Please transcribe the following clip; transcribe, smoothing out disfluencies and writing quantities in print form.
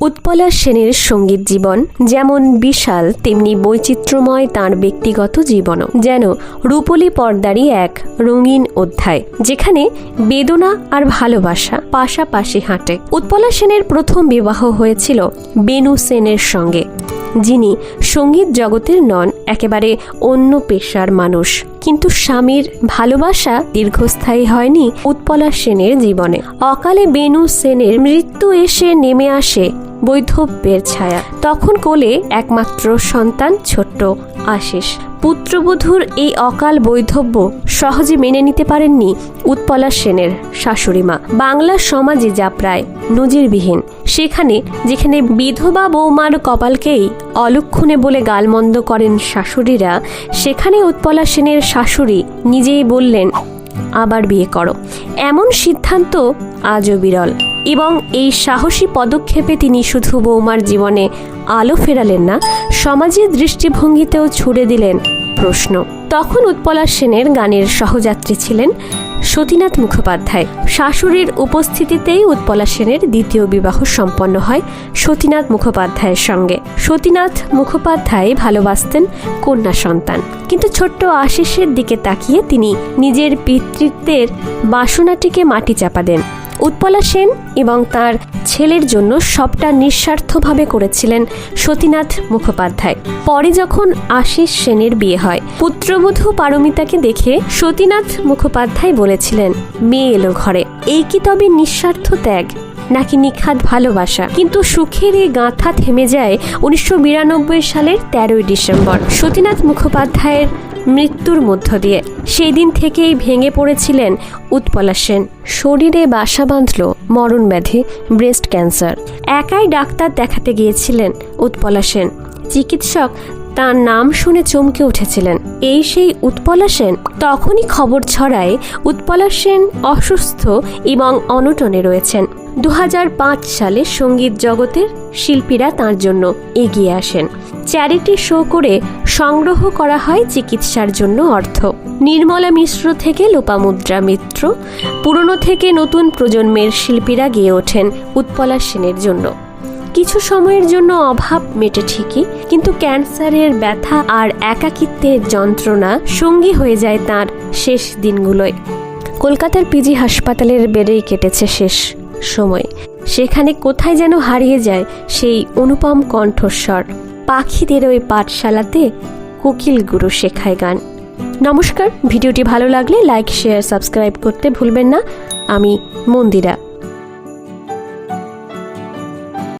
উৎপলা সেনের সঙ্গীত জীবন যেমন বিশাল, তেমনি বৈচিত্র্যময় তাঁর ব্যক্তিগত জীবনও যেন রূপলী পর্দারই এক রঙিন অধ্যায়, যেখানে বেদনা আর ভালোবাসা পাশাপাশি হাঁটে। উৎপলা সেনের প্রথম বিবাহ হয়েছিল বেনু সেনের সঙ্গে, যিনি সঙ্গীত জগতের নন, একেবারে অন্য পেশার মানুষ। কিন্তু স্বামীর ভালোবাসা দীর্ঘস্থায়ী হয়নি উৎপলা সেনের জীবনে। অকালে বেনু সেনের মৃত্যু এসে নেমে আসে বৈধব্যের ছায়া। তখন কোলে একমাত্র সন্তান ছোট্ট আশিস। পুত্রবধূর এই অকাল বৈধব্য সহজে মেনে নিতে পারেননি উৎপলা সেনের শাশুড়িমা। বাংলা সমাজে যা প্রায় নজিরবিহীন, যেখানে বিধবা বৌমার কপালকেই অলক্ষণে বলে গালমন্দ করেন শাশুড়িরা, সেখানে উৎপলা সেনের শাশুড়ি নিজেই বললেন, আবার বিয়ে করো। এমন সিদ্ধান্ত আজও বিরল, এবং এই সাহসী পদক্ষেপে তিনি শুধু বৌমার জীবনে আলো ফেরালেন না, সমাজের দৃষ্টিভঙ্গিতেও ছুড়ে দিলেন প্রশ্ন। তখন উৎপলা সেনের গানের সহযাত্রী ছিলেন সতীনাথ মুখোপাধ্যায়। শাশুড়ির উপস্থিতিতেই উৎপলা সেনের দ্বিতীয় বিবাহ সম্পন্ন হয় সতীনাথ মুখোপাধ্যায়ের সঙ্গে। সতীনাথ মুখোপাধ্যায় ভালোবাসতেন কন্যা সন্তান, কিন্তু ছোট্ট আশিসের দিকে তাকিয়ে তিনি নিজের পিতৃত্বের বাসনাটিকে মাটি চাপা দেন। উৎপলা সেন এবং তার ছেলের জন্য সবটা নিঃস্বার্থভাবে করেছিলেন সতীনাথ মুখোপাধ্যায়। পরে যখন আশিস সেনের বিয়ে হয়, পুত্রবধূ পারমিতাকে দেখে সতীনাথ মুখোপাধ্যায় বলেছিলেন, মেয়ে এলো ঘরে। এই কি তবে নিঃস্বার্থ ত্যাগ, নাকি নিখাদ ভালোবাসা? কিন্তু সুখের এই গাঁথা থেমে যায় 1992 সালের 13ই ডিসেম্বর সতীনাথ মুখোপাধ্যায়ের মৃত্যুর মধ্য দিয়ে। সেই দিন থেকেই ভেঙে পড়েছিলেন উৎপলা সেন। শরীরে বাসা বাঁধল মরণ ব্যাধি, ব্রেস্ট ক্যান্সার। একাই ডাক্তার দেখাতে গিয়েছিলেন উৎপলা সেন। চিকিৎসক তার নাম শুনে চমকে উঠেছিলেন, এই সেই উৎপলা সেন। তখনই খবর ছড়ায় উৎপলা সেন অসুস্থ এবং অনটনে রয়েছেন। 2005 সালে সঙ্গীত জগতের শিল্পীরা তাঁর জন্য এগিয়ে আসেন। চ্যারিটি শো করে সংগ্রহ করা হয় চিকিৎসার জন্য অর্থ। নির্মলা মিশ্র থেকে লোপামুদ্রা মিত্র, পুরনো থেকে নতুন প্রজন্মের শিল্পীরা গেয়ে ওঠেন উৎপলা সেনের জন্য। কিছু সময়ের জন্য অভাব মেটে ঠিকই, কিন্তু ক্যান্সারের ব্যথা আর একাকিত্বের যন্ত্রণা সঙ্গী হয়ে যায় তাঁর শেষ দিনগুলোয়। কলকাতার পিজি হাসপাতালের বেডেই কেটেছে শেষ সময়। সেখানে কোথায় যেন হারিয়ে যায় সেই অনুপম কণ্ঠস্বর। পাখিদের ওই পাঠশালাতে কোকিল গুরু শেখায় গান। নমস্কার, ভিডিওটি ভালো লাগলে লাইক, শেয়ার, সাবস্ক্রাইব করতে ভুলবেন না। আমি মন্দিরা।